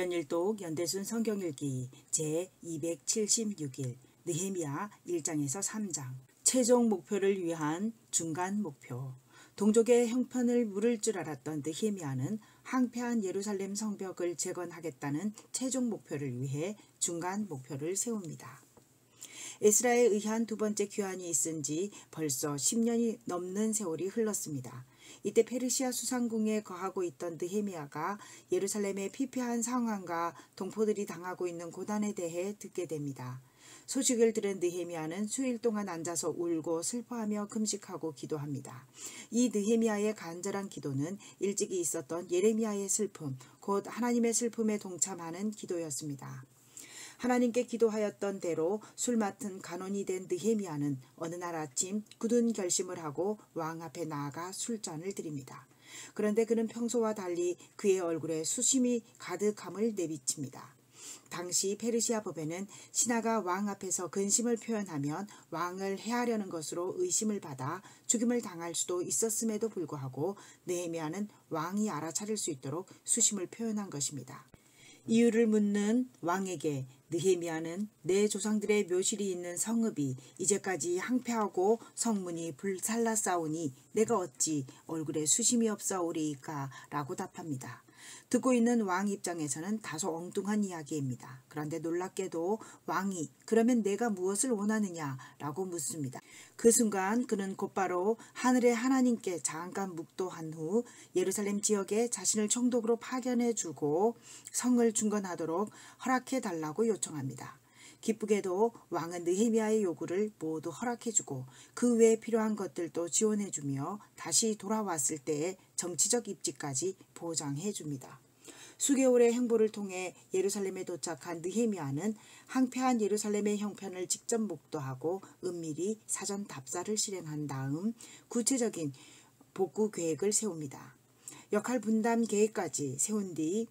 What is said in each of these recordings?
일년일독 연대순 성경읽기 제276일 느헤미야 1장에서 3장. 최종 목표를 위한 중간 목표. 동족의 형편을 물을 줄 알았던 느헤미야는 황폐한 예루살렘 성벽을 재건하겠다는 최종 목표를 위해 중간 목표를 세웁니다. 에스라에 의한 두 번째 귀환이 있은 지 벌써 10년이 넘는 세월이 흘렀습니다. 이때 페르시아 수상궁에 거하고 있던 느헤미야가 예루살렘의 피폐한 상황과 동포들이 당하고 있는 고난에 대해 듣게 됩니다. 소식을 들은 느헤미야는 수일 동안 앉아서 울고 슬퍼하며 금식하고 기도합니다. 이 느헤미야의 간절한 기도는 일찍이 있었던 예레미야의 슬픔, 곧 하나님의 슬픔에 동참하는 기도였습니다. 하나님께 기도하였던 대로 술 맡은 간원이 된 느헤미야는 어느 날 아침 굳은 결심을 하고 왕 앞에 나아가 술잔을 드립니다. 그런데 그는 평소와 달리 그의 얼굴에 수심이 가득함을 내비칩니다. 당시 페르시아 법에는 신하가 왕 앞에서 근심을 표현하면 왕을 해하려는 것으로 의심을 받아 죽임을 당할 수도 있었음에도 불구하고 느헤미야는 왕이 알아차릴 수 있도록 수심을 표현한 것입니다. 이유를 묻는 왕에게 느헤미야는 내 조상들의 묘실이 있는 성읍이 이제까지 항폐하고 성문이 불살랐사오니 내가 어찌 얼굴에 수심이 없사오리이까 라고 답합니다. 듣고 있는 왕 입장에서는 다소 엉뚱한 이야기입니다. 그런데 놀랍게도 왕이 그러면 내가 무엇을 원하느냐 라고 묻습니다. 그 순간 그는 곧바로 하늘의 하나님께 잠깐 묵도한 후 예루살렘 지역에 자신을 총독으로 파견해주고 성을 중건하도록 허락해달라고 요청합니다. 기쁘게도 왕은 느헤미야의 요구를 모두 허락해주고 그 외에 필요한 것들도 지원해주며 다시 돌아왔을 때의 정치적 입지까지 보장해줍니다. 수개월의 행보를 통해 예루살렘에 도착한 느헤미야는 항폐한 예루살렘의 형편을 직접 목도하고 은밀히 사전 답사를 실행한 다음 구체적인 복구 계획을 세웁니다. 역할 분담 계획까지 세운 뒤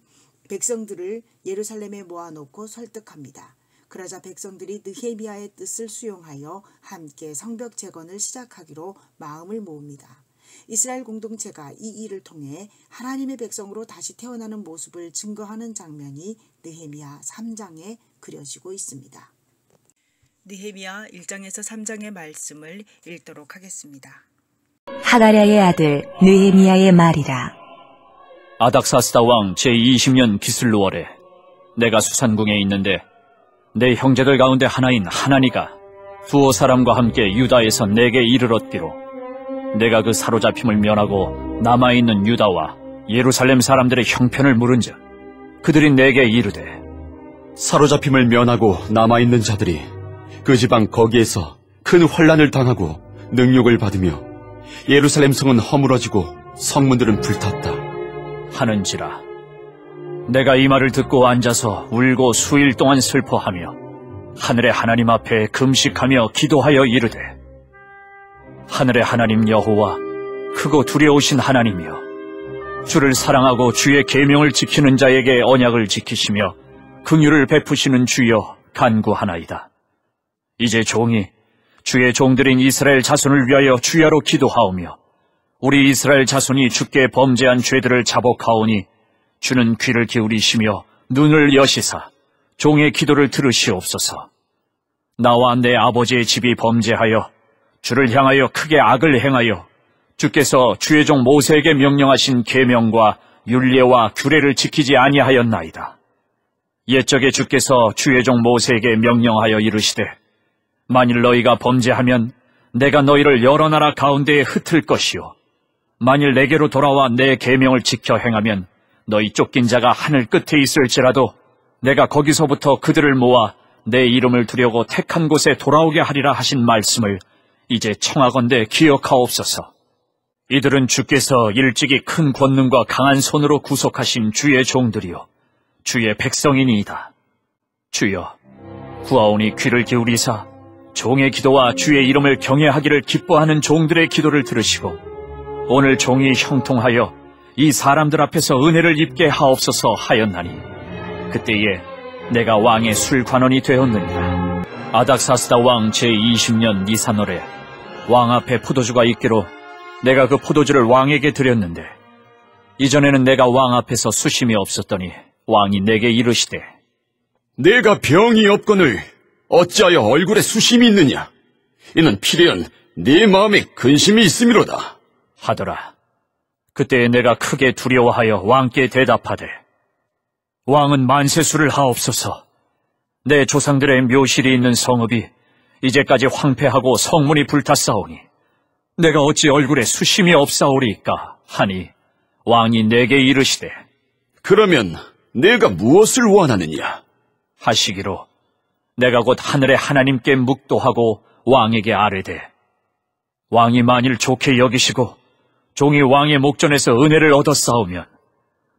백성들을 예루살렘에 모아놓고 설득합니다. 그러자 백성들이 느헤미야의 뜻을 수용하여 함께 성벽 재건을 시작하기로 마음을 모읍니다. 이스라엘 공동체가 이 일을 통해 하나님의 백성으로 다시 태어나는 모습을 증거하는 장면이 느헤미야 3장에 그려지고 있습니다. 느헤미야 1장에서 3장의 말씀을 읽도록 하겠습니다. 하가랴의 아들 느헤미야의 말이라. 아닥사스다 왕 제20년 기슬루월에 내가 수산궁에 있는데 내 형제들 가운데 하나인 하나니가 두어 사람과 함께 유다에서 내게 이르렀기로 내가 그 사로잡힘을 면하고 남아있는 유다와 예루살렘 사람들의 형편을 물은즉 그들이 내게 이르되 사로잡힘을 면하고 남아있는 자들이 그 지방 거기에서 큰 환난을 당하고 능욕을 받으며 예루살렘 성은 허물어지고 성문들은 불탔다 하는지라. 내가 이 말을 듣고 앉아서 울고 수일 동안 슬퍼하며 하늘의 하나님 앞에 금식하며 기도하여 이르되 하늘의 하나님 여호와 크고 두려우신 하나님이여 주를 사랑하고 주의 계명을 지키는 자에게 언약을 지키시며 긍휼을 베푸시는 주여 간구하나이다. 이제 종이 주의 종들인 이스라엘 자손을 위하여 주야로 기도하오며 우리 이스라엘 자손이 주께 범죄한 죄들을 자복하오니 주는 귀를 기울이시며 눈을 여시사 종의 기도를 들으시옵소서. 나와 내 아버지의 집이 범죄하여 주를 향하여 크게 악을 행하여 주께서 주의 종 모세에게 명령하신 계명과 율례와 규례를 지키지 아니하였나이다. 옛적에 주께서 주의 종 모세에게 명령하여 이르시되 만일 너희가 범죄하면 내가 너희를 여러 나라 가운데에 흩을 것이요 만일 내게로 돌아와 내 계명을 지켜 행하면 너희 쫓긴 자가 하늘 끝에 있을지라도 내가 거기서부터 그들을 모아 내 이름을 두려고 택한 곳에 돌아오게 하리라 하신 말씀을 이제 청하건대 기억하옵소서. 이들은 주께서 일찍이 큰 권능과 강한 손으로 구속하신 주의 종들이요 주의 백성이니이다. 주여 구하오니 귀를 기울이사 종의 기도와 주의 이름을 경외하기를 기뻐하는 종들의 기도를 들으시고 오늘 종이 형통하여 이 사람들 앞에서 은혜를 입게 하옵소서 하였나니 그때에 내가 왕의 술관원이 되었느니라. 아닥사스다 왕 제20년 니산월에 왕 앞에 포도주가 있기로 내가 그 포도주를 왕에게 드렸는데 이전에는 내가 왕 앞에서 수심이 없었더니 왕이 내게 이르시되 내가 병이 없거늘 어찌하여 얼굴에 수심이 있느냐? 이는 필연 네 마음에 근심이 있음이로다. 하더라. 그때 내가 크게 두려워하여 왕께 대답하되 왕은 만세수를 하옵소서. 내 조상들의 묘실이 있는 성읍이 이제까지 황폐하고 성문이 불탔사오니 내가 어찌 얼굴에 수심이 없사오리이까 하니 왕이 내게 이르시되 그러면 내가 무엇을 원하느냐? 하시기로 내가 곧 하늘의 하나님께 묵도하고 왕에게 아뢰되 왕이 만일 좋게 여기시고 종이 왕의 목전에서 은혜를 얻었사오면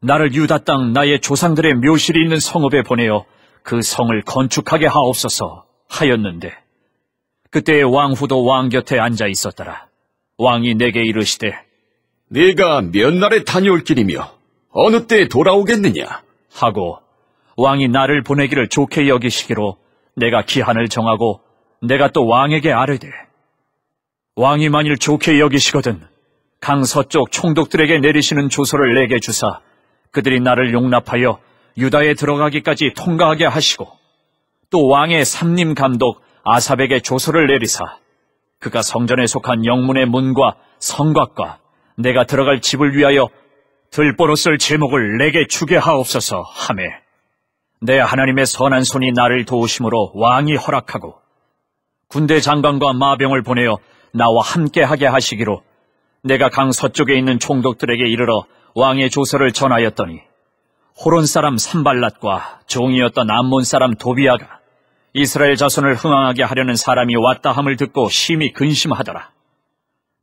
나를 유다 땅 나의 조상들의 묘실이 있는 성읍에 보내어 그 성을 건축하게 하옵소서 하였는데 그때 왕후도 왕 곁에 앉아 있었더라. 왕이 내게 이르시되 네가 몇 날에 다녀올 길이며 어느 때에 돌아오겠느냐? 하고 왕이 나를 보내기를 좋게 여기시기로 내가 기한을 정하고 내가 또 왕에게 아뢰되 왕이 만일 좋게 여기시거든 강 서쪽 총독들에게 내리시는 조서를 내게 주사 그들이 나를 용납하여 유다에 들어가기까지 통과하게 하시고 또 왕의 삼림 감독 아삽에게 조서를 내리사 그가 성전에 속한 영문의 문과 성곽과 내가 들어갈 집을 위하여 들보로 쓸 제목을 내게 주게 하옵소서 하매 내 하나님의 선한 손이 나를 도우심으로 왕이 허락하고 군대 장관과 마병을 보내어 나와 함께하게 하시기로 내가 강 서쪽에 있는 총독들에게 이르러 왕의 조서를 전하였더니 호론 사람 산발랏과 종이었던 암몬 사람 도비아가 이스라엘 자손을 흥황하게 하려는 사람이 왔다 함을 듣고 심히 근심하더라.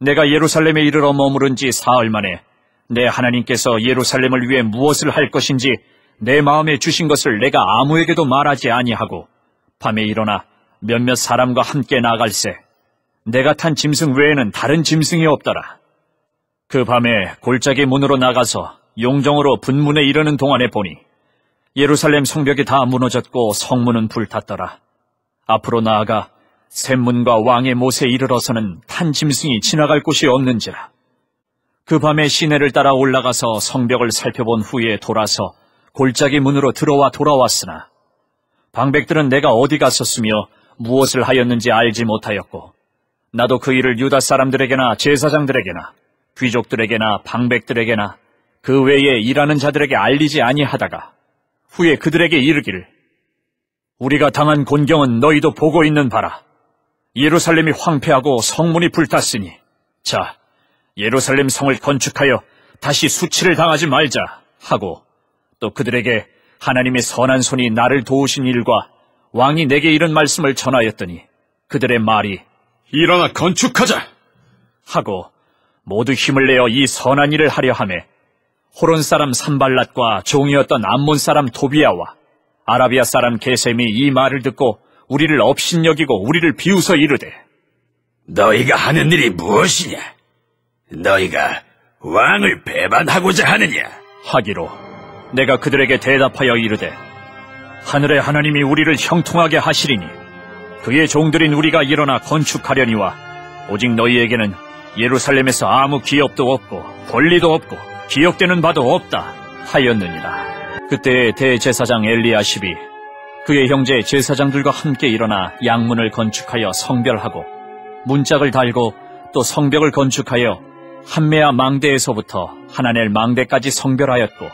내가 예루살렘에 이르러 머무른 지 사흘 만에 내 하나님께서 예루살렘을 위해 무엇을 할 것인지 내 마음에 주신 것을 내가 아무에게도 말하지 아니하고 밤에 일어나 몇몇 사람과 함께 나갈새 내가 탄 짐승 외에는 다른 짐승이 없더라. 그 밤에 골짜기 문으로 나가서 용정으로 분문에 이르는 동안에 보니 예루살렘 성벽이 다 무너졌고 성문은 불탔더라. 앞으로 나아가 샘문과 왕의 못에 이르러서는 탄 짐승이 지나갈 곳이 없는지라. 그 밤에 시내를 따라 올라가서 성벽을 살펴본 후에 돌아서 골짜기 문으로 들어와 돌아왔으나 방백들은 내가 어디 갔었으며 무엇을 하였는지 알지 못하였고 나도 그 일을 유다 사람들에게나 제사장들에게나 귀족들에게나 방백들에게나 그 외에 일하는 자들에게 알리지 아니하다가 후에 그들에게 이르기를 우리가 당한 곤경은 너희도 보고 있는 바라. 예루살렘이 황폐하고 성문이 불탔으니 자 예루살렘 성을 건축하여 다시 수치를 당하지 말자 하고 또 그들에게 하나님의 선한 손이 나를 도우신 일과 왕이 내게 이런 말씀을 전하였더니 그들의 말이 일어나 건축하자 하고 모두 힘을 내어 이 선한 일을 하려 하매 호론 사람 산발랏과 종이었던 암몬 사람 도비아와 아라비아 사람 게셈이 이 말을 듣고 우리를 업신여기고 우리를 비웃어 이르되 너희가 하는 일이 무엇이냐? 너희가 왕을 배반하고자 하느냐? 하기로 내가 그들에게 대답하여 이르되 하늘의 하나님이 우리를 형통하게 하시리니 그의 종들인 우리가 일어나 건축하려니와 오직 너희에게는 예루살렘에서 아무 기업도 없고 권리도 없고 기억되는 바도 없다 하였느니라. 그때 대제사장 엘리야십이 그의 형제 제사장들과 함께 일어나 양문을 건축하여 성별하고 문짝을 달고 또 성벽을 건축하여 한메아 망대에서부터 하나넬 망대까지 성별하였고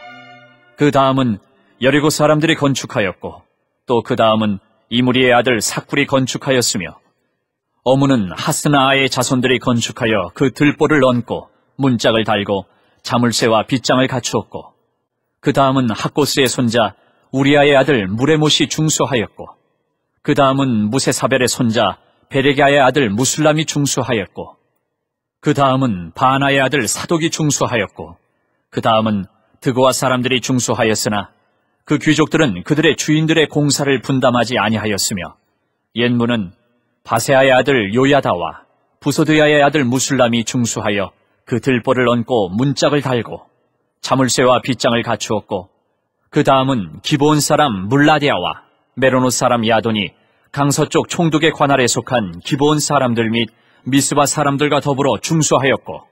그 다음은 여리고 사람들이 건축하였고 또 그 다음은 이무리의 아들 삭굴이 건축하였으며 어무는 하스나아의 자손들이 건축하여 그 들보를 얹고 문짝을 달고 자물쇠와 빗장을 갖추었고 그 다음은 학고스의 손자 우리아의 아들 무레못이 중수하였고 그 다음은 무세사벨의 손자 베레기아의 아들 무술람이 중수하였고 그 다음은 바나의 아들 사독이 중수하였고 그 다음은 드고아 사람들이 중수하였으나 그 귀족들은 그들의 주인들의 공사를 분담하지 아니하였으며 옛문은 바세아의 아들 요야다와 부소드야의 아들 무술람이 중수하여 그 들보를 얹고 문짝을 달고 자물쇠와 빗장을 갖추었고 그 다음은 기브온 사람 물라데아와 메로노 사람 야돈이 강서쪽 총독의 관할에 속한 기브온 사람들 및 미스바 사람들과 더불어 중수하였고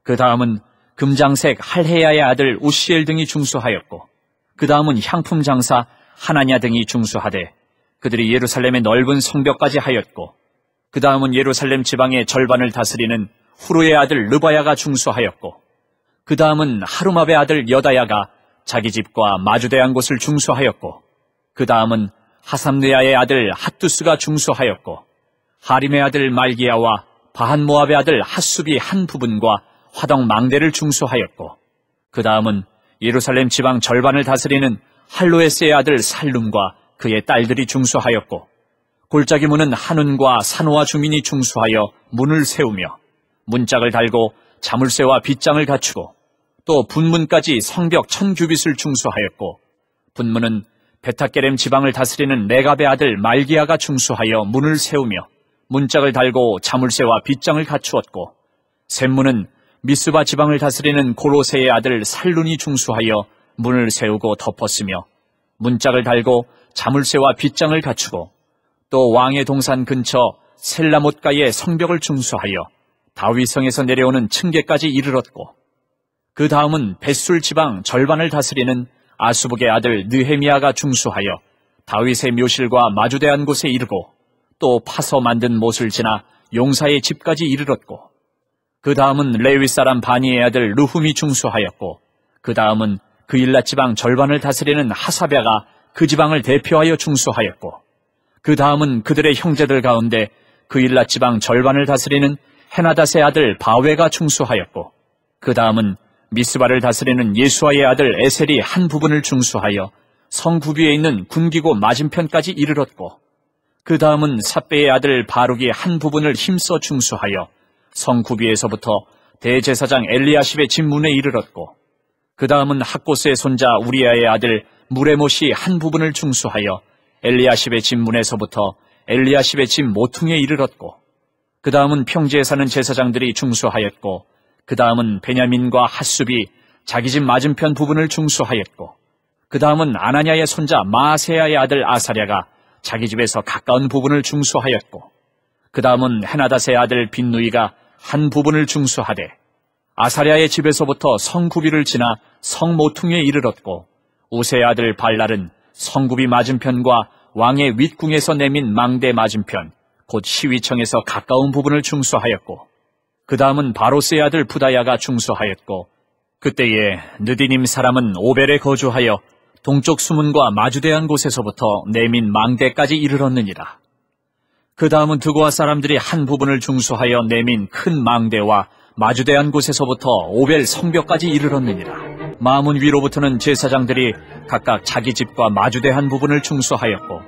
그 다음은 금장색 할헤야의 아들 우시엘 등이 중수하였고 그 다음은 향품 장사 하나냐 등이 중수하되 그들이 예루살렘의 넓은 성벽까지 하였고 그 다음은 예루살렘 지방의 절반을 다스리는 후루의 아들 르바야가 중수하였고 그 다음은 하루마베 아들 여다야가 자기 집과 마주대한 곳을 중수하였고 그 다음은 하삼느야의 아들 핫두스가 중수하였고 하림의 아들 말기야와 바한모압의 아들 핫숲이 한 부분과 화덕 망대를 중수하였고 그 다음은 예루살렘 지방 절반을 다스리는 할로에스의 아들 살룸과 그의 딸들이 중수하였고 골짜기 문은 한운과 산호와 주민이 중수하여 문을 세우며 문짝을 달고 자물쇠와 빗장을 갖추고 또 분문까지 성벽 1000규빗을 중수하였고 분문은 베타게렘 지방을 다스리는 레갑의 아들 말기야가 중수하여 문을 세우며 문짝을 달고 자물쇠와 빗장을 갖추었고 샘문은 미스바 지방을 다스리는 고로세의 아들 살룬이 중수하여 문을 세우고 덮었으며 문짝을 달고 자물쇠와 빗장을 갖추고 또 왕의 동산 근처 셀라못가의 성벽을 중수하여 다윗성에서 내려오는 층계까지 이르렀고 그 다음은 벳술 지방 절반을 다스리는 아수북의 아들 느헤미야가 중수하여 다윗의 묘실과 마주대한 곳에 이르고 또 파서 만든 못을 지나 용사의 집까지 이르렀고 그 다음은 레위 사람 바니의 아들 르훔이 중수하였고 그 다음은 그일랏 지방 절반을 다스리는 하사랴가 그 지방을 대표하여 중수하였고 그 다음은 그들의 형제들 가운데 그일랏 지방 절반을 다스리는 헤나닷의 아들 바웨가 중수하였고 그 다음은 미스바를 다스리는 예수아의 아들 에셀이 한 부분을 중수하여 성구비에 있는 군기고 맞은편까지 이르렀고 그 다음은 삿배의 아들 바룩이 한 부분을 힘써 중수하여 성구비에서부터 대제사장 엘리야십의 집문에 이르렀고 그 다음은 학고스의 손자 우리아의 아들 무레못이 한 부분을 중수하여 엘리야십의 집문에서부터 엘리야십의 집 모퉁이에 이르렀고 그 다음은 평지에 사는 제사장들이 중수하였고 그 다음은 베냐민과 핫숲이 자기 집 맞은편 부분을 중수하였고 그 다음은 아나냐의 손자 마아세야의 아들 아사랴가 자기 집에서 가까운 부분을 중수하였고 그 다음은 헤나닷의 아들 빈누이가 한 부분을 중수하되 아사랴의 집에서부터 성구비를 지나 성모퉁이에 이르렀고 우세의 아들 발랄은 성구비 맞은편과 왕의 윗궁에서 내민 망대 맞은편 곧 시위청에서 가까운 부분을 중수하였고 그 다음은 바로스의 아들 부다야가 중수하였고 그때에 느디님 사람은 오벨에 거주하여 동쪽 수문과 마주대한 곳에서부터 내민 망대까지 이르렀느니라. 그 다음은 드고아 사람들이 한 부분을 중수하여 내민 큰 망대와 마주대한 곳에서부터 오벨 성벽까지 이르렀느니라. 마문 위로부터는 제사장들이 각각 자기 집과 마주대한 부분을 중수하였고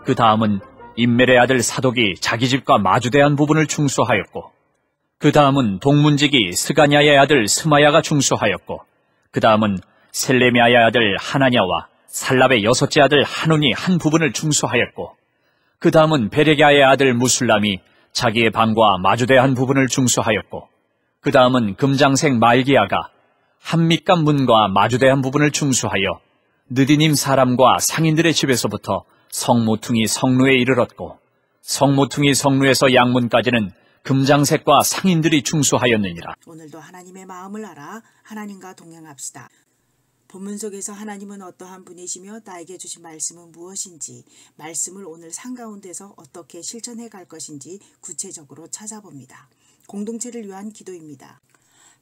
그 다음은 임멜의 아들 사독이 자기 집과 마주대한 부분을 중수하였고 그 다음은 동문지기 스가냐의 아들 스마야가 중수하였고 그 다음은 셀레미아의 아들 하나냐와 살랍의 여섯째 아들 한운이 한 부분을 중수하였고 그 다음은 베레갸의 아들 무술람이 자기의 방과 마주대한 부분을 중수하였고 그 다음은 금장색 말기야가 한밑간 문과 마주대한 부분을 중수하여 느디님 사람과 상인들의 집에서부터 성모퉁이 성루에 이르렀고 성모퉁이 성루에서 양문까지는 금장색과 상인들이 중수하였느니라. 오늘도 하나님의 마음을 알아 하나님과 동행합시다. 본문 속에서 하나님은 어떠한 분이시며 나에게 주신 말씀은 무엇인지, 말씀을 오늘 삶 가운데서 어떻게 실천해 갈 것인지 구체적으로 찾아봅니다. 공동체를 위한 기도입니다.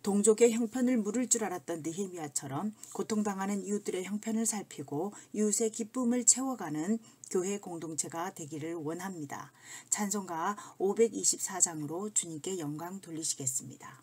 동족의 형편을 물을 줄 알았던 느헤미야처럼 고통당하는 이웃들의 형편을 살피고 이웃의 기쁨을 채워가는 교회 공동체가 되기를 원합니다. 찬송가 524장으로 주님께 영광 돌리시겠습니다.